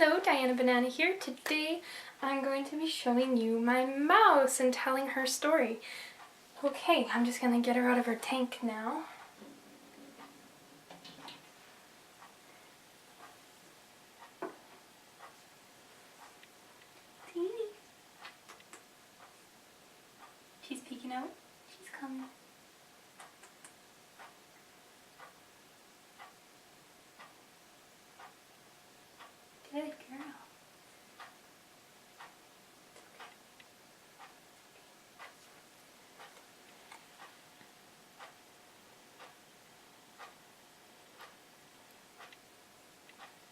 Hello, DianaBanana here. Today I'm going to be showing you my mouse and telling her story. Okay, I'm just going to get her out of her tank now. She's peeking out. She's coming. Good girl.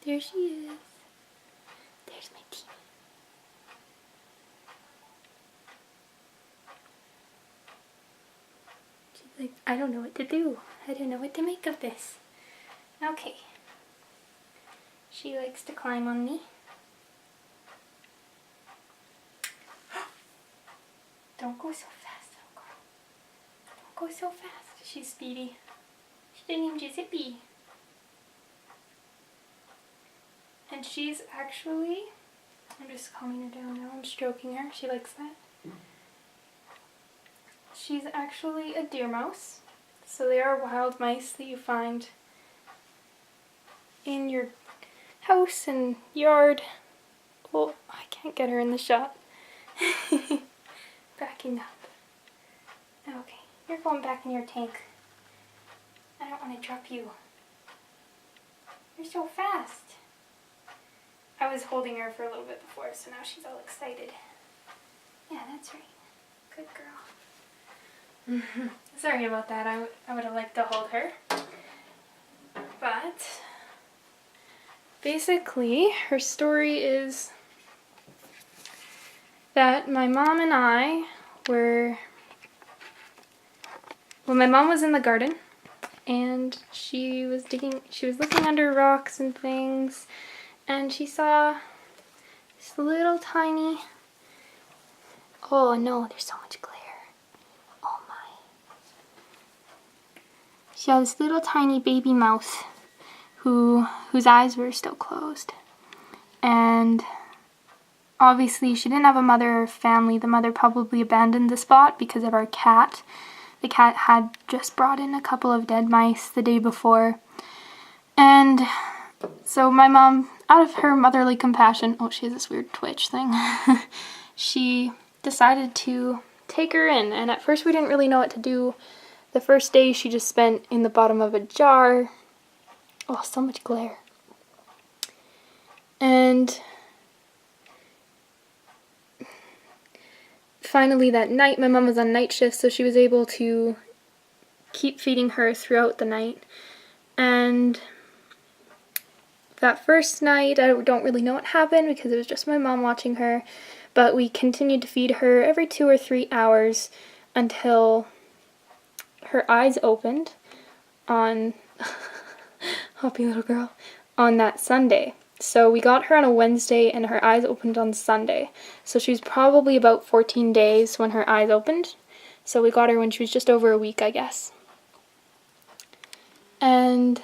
There she is. There's my teeth. She's like, I don't know what to do. I don't know what to make of this. Okay. She likes to climb on me. Don't go so fast, little girl. Don't go so fast. She's speedy. She's named Zippy. And she's actually, I'm just calming her down now. I'm stroking her. She likes that. She's actually a deer mouse. So they are wild mice that you find in your house and yard. Oh, I can't get her in the shot. Backing up. Okay, you're going back in your tank. I don't want to drop you. You're so fast. I was holding her for a little bit before, so now she's all excited. Yeah, that's right. Good girl. Sorry about that. I would have liked to hold her. But basically, her story is that my mom and I were... Well, my mom was in the garden, and she was looking under rocks and things, and she saw this little tiny... Oh no, there's so much glare. Oh my. She saw this little tiny baby mouse whose eyes were still closed. And obviously she didn't have a mother or family. The mother probably abandoned the spot because of our cat. The cat had just brought in a couple of dead mice the day before. And so my mom, out of her motherly compassion, oh, she has this weird twitch thing, she decided to take her in. And at first we didn't really know what to do. The first day she just spent in the bottom of a jar. Oh, so much glare. And finally that night, my mom was on night shift, so she was able to keep feeding her throughout the night. And that first night, I don't really know what happened because it was just my mom watching her, but we continued to feed her every 2 or 3 hours until her eyes opened on, hoppy little girl, on that Sunday. So we got her on a Wednesday and her eyes opened on Sunday. So she was probably about 14 days when her eyes opened. So we got her when she was just over a week, I guess. And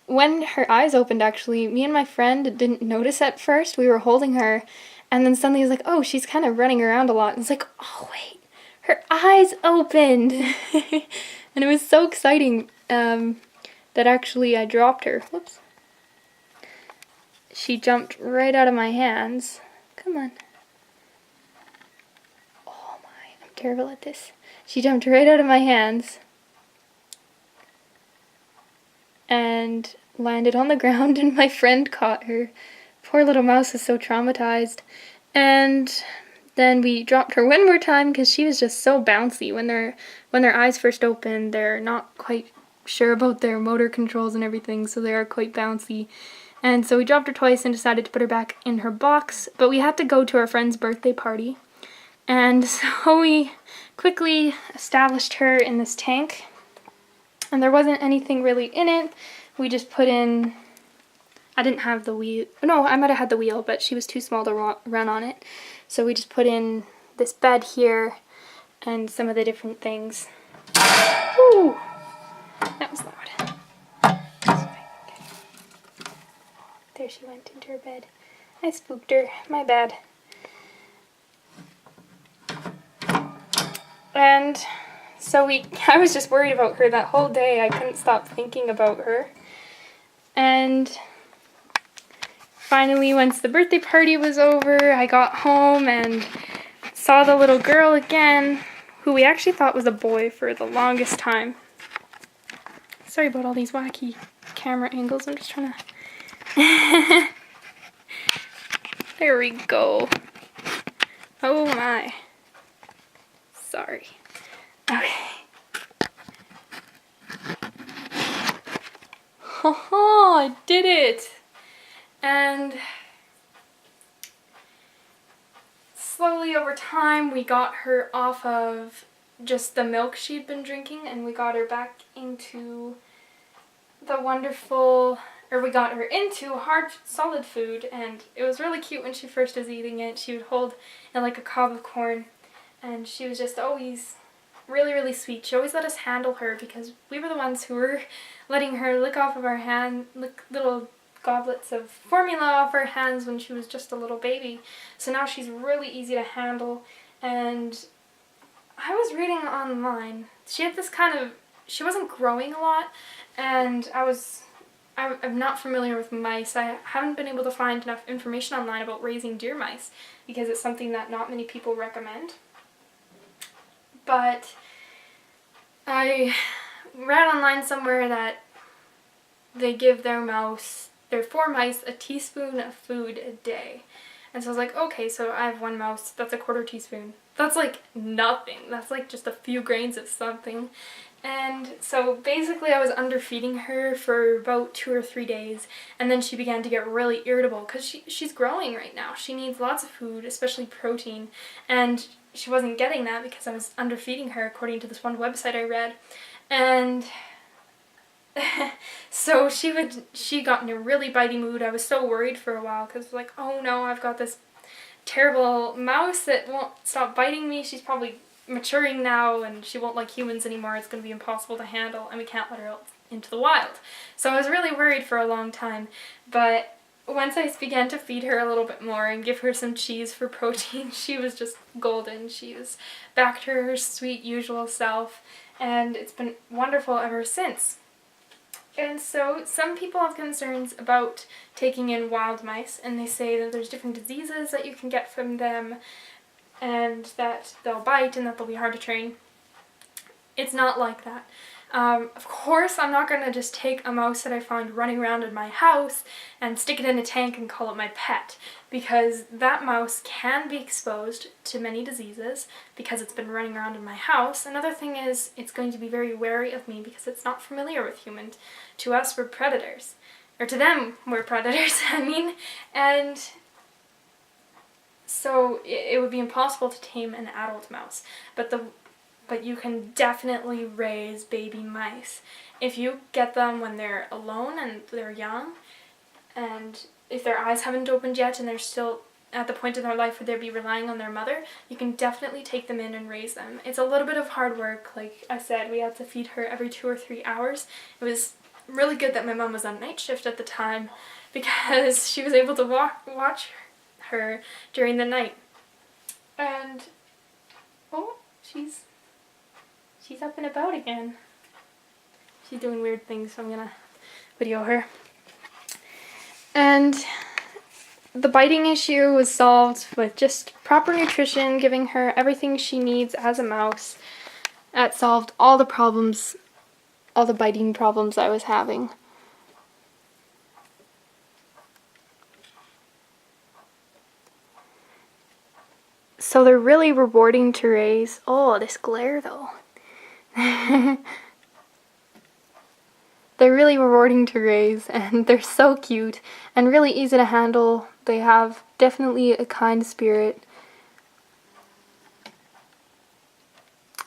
when her eyes opened, actually, me and my friend didn't notice at first. We were holding her, and then suddenly it was like, oh, she's kind of running around a lot. And it's like, oh, wait, her eyes opened. And it was so exciting that actually I dropped her. Whoops. She jumped right out of my hands. Come on. Oh my, I'm terrible at this. She jumped right out of my hands and landed on the ground, and my friend caught her. Poor little mouse is so traumatized. And then we dropped her one more time because she was just so bouncy. When their eyes first open, they're not quite sure about their motor controls and everything, so they are quite bouncy. And so we dropped her twice and decided to put her back in her box, but we had to go to our friend's birthday party. And so we quickly established her in this tank, and there wasn't anything really in it. We just put in, I didn't have the wheel, no, I might have had the wheel, but she was too small to run on it. So we just put in this bed here and some of the different things. Ooh, that was loud. there she went into her bed. I spooked her. My bad. And so I was just worried about her that whole day. I couldn't stop thinking about her. And finally, once the birthday party was over, I got home and saw the little girl again, who we actually thought was a boy for the longest time. Sorry about all these wacky camera angles. I'm just trying to... There we go. Oh my. Sorry. Okay. Haha, I did it! And slowly over time we got her off of just the milk she'd been drinking, and we got her back into the wonderful, or we got her into hard solid food. And it was really cute when she first was eating it. She would hold it like a cob of corn, and she was just always really, really sweet. She always let us handle her because we were the ones who were letting her lick off of our hand, lick little goblets of formula off her hands when she was just a little baby. So now she's really easy to handle. And I was reading online, she had this kind of, she wasn't growing a lot, and I'm not familiar with mice. I haven't been able to find enough information online about raising deer mice because it's something that not many people recommend. But I read online somewhere that they give their 4 mice a teaspoon of food a day. And so I was like, okay, so I have 1 mouse, that's a 1/4 teaspoon. That's like nothing. That's like just a few grains of something. And so basically I was underfeeding her for about 2 or 3 days, and then she began to get really irritable because she's growing right now. She needs lots of food, especially protein, and she wasn't getting that because I was underfeeding her according to this one website I read. And so she got in a really bitey mood. I was so worried for a while because like, oh no, I've got this terrible mouse that won't stop biting me. She's probably maturing now and she won't like humans anymore. It's going to be impossible to handle and we can't let her out into the wild. So I was really worried for a long time, but once I began to feed her a little bit more and give her some cheese for protein, she was just golden. She was back to her sweet usual self, and it's been wonderful ever since. And so some people have concerns about taking in wild mice, and they say that there's different diseases that you can get from them and that they'll bite and that they'll be hard to train. It's not like that. Of course, I'm not going to just take a mouse that I find running around in my house and stick it in a tank and call it my pet, because that mouse can be exposed to many diseases because it's been running around in my house. Another thing is it's going to be very wary of me because it's not familiar with humans. To us, we're predators. Or to them, we're predators, I mean. And so it would be impossible to tame an adult mouse. But you can definitely raise baby mice. If you get them when they're alone and they're young, and if their eyes haven't opened yet and they're still at the point in their life where they'd be relying on their mother, you can definitely take them in and raise them. It's a little bit of hard work. Like I said, we had to feed her every 2 or 3 hours. It was really good that my mom was on night shift at the time because she was able to watch her during the night. And, oh, she's up and about again. She's doing weird things, so I'm gonna video her. And the biting issue was solved with just proper nutrition, giving her everything she needs as a mouse. That solved all the problems, all the biting problems I was having. So they're really rewarding to raise. Oh, this glare though. They're really rewarding to raise, and they're so cute and really easy to handle. They have definitely a kind spirit.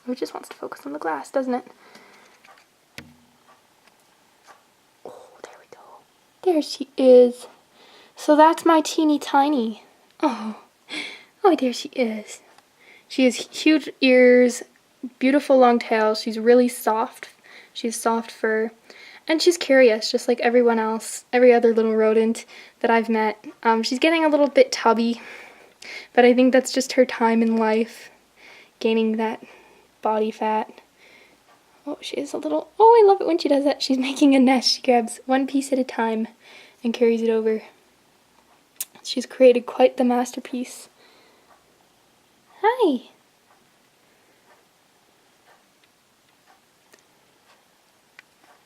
It just wants to focus on the glass, doesn't it? Oh, there we go. There she is. So that's my teeny tiny. Oh, there she is. She has huge ears, beautiful long tail. She's really soft. She has soft fur. And she's curious, just like everyone else, every other little rodent that I've met. She's getting a little bit tubby, but I think that's just her time in life, gaining that body fat. Oh, she is a little... Oh, I love it when she does that. She's making a nest. She grabs one piece at a time and carries it over. She's created quite the masterpiece. Hi.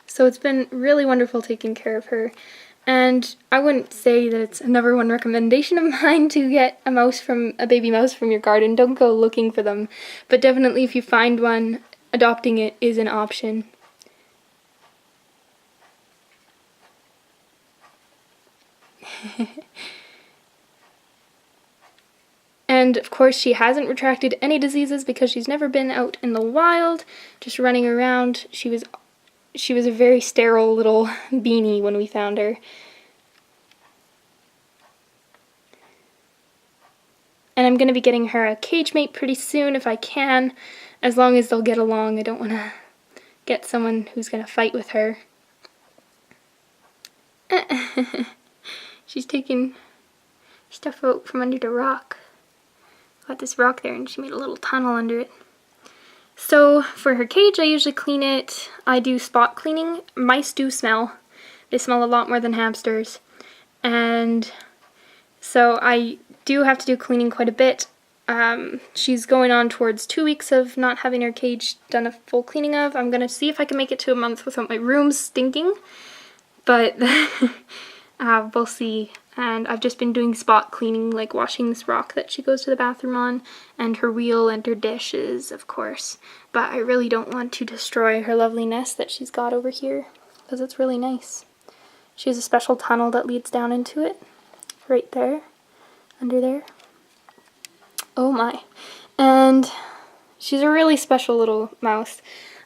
So it's been really wonderful taking care of her. And I wouldn't say that it's a number one recommendation of mine to get a baby mouse from your garden. Don't go looking for them. But definitely if you find one, adopting it is an option. And of course she hasn't retracted any diseases because she's never been out in the wild, just running around. She was a very sterile little beanie when we found her. And I'm going to be getting her a cage mate pretty soon if I can, as long as they'll get along. I don't want to get someone who's going to fight with her. She's taking stuff out from under the rock. Got this rock there and she made a little tunnel under it. So for her cage I usually clean it. I do spot cleaning. Mice do smell. They smell a lot more than hamsters. And so I do have to do cleaning quite a bit. She's going on towards 2 weeks of not having her cage done a full cleaning of. I'm going to see if I can make it to a month without my room stinking. But we'll see. And I've just been doing spot cleaning, like washing this rock that she goes to the bathroom on, and her wheel and her dishes, of course. But I really don't want to destroy her lovely nest that she's got over here, because it's really nice. She has a special tunnel that leads down into it, right there, under there. Oh my. And she's a really special little mouse.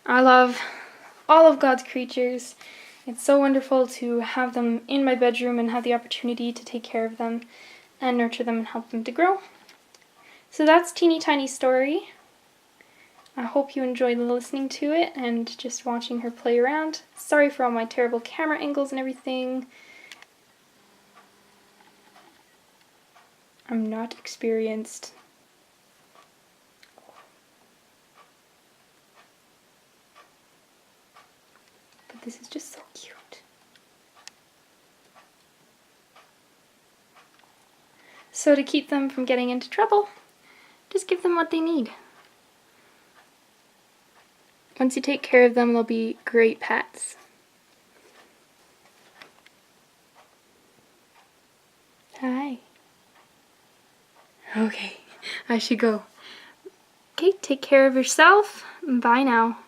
I love all of God's creatures. It's so wonderful to have them in my bedroom and have the opportunity to take care of them and nurture them and help them to grow. So that's Teeny Tiny Story. I hope you enjoyed listening to it and just watching her play around. Sorry for all my terrible camera angles and everything. I'm not experienced. But this is just so cute. So to keep them from getting into trouble, just give them what they need. Once you take care of them, they'll be great pets. Hi. Okay, I should go. Okay, take care of yourself. Bye now.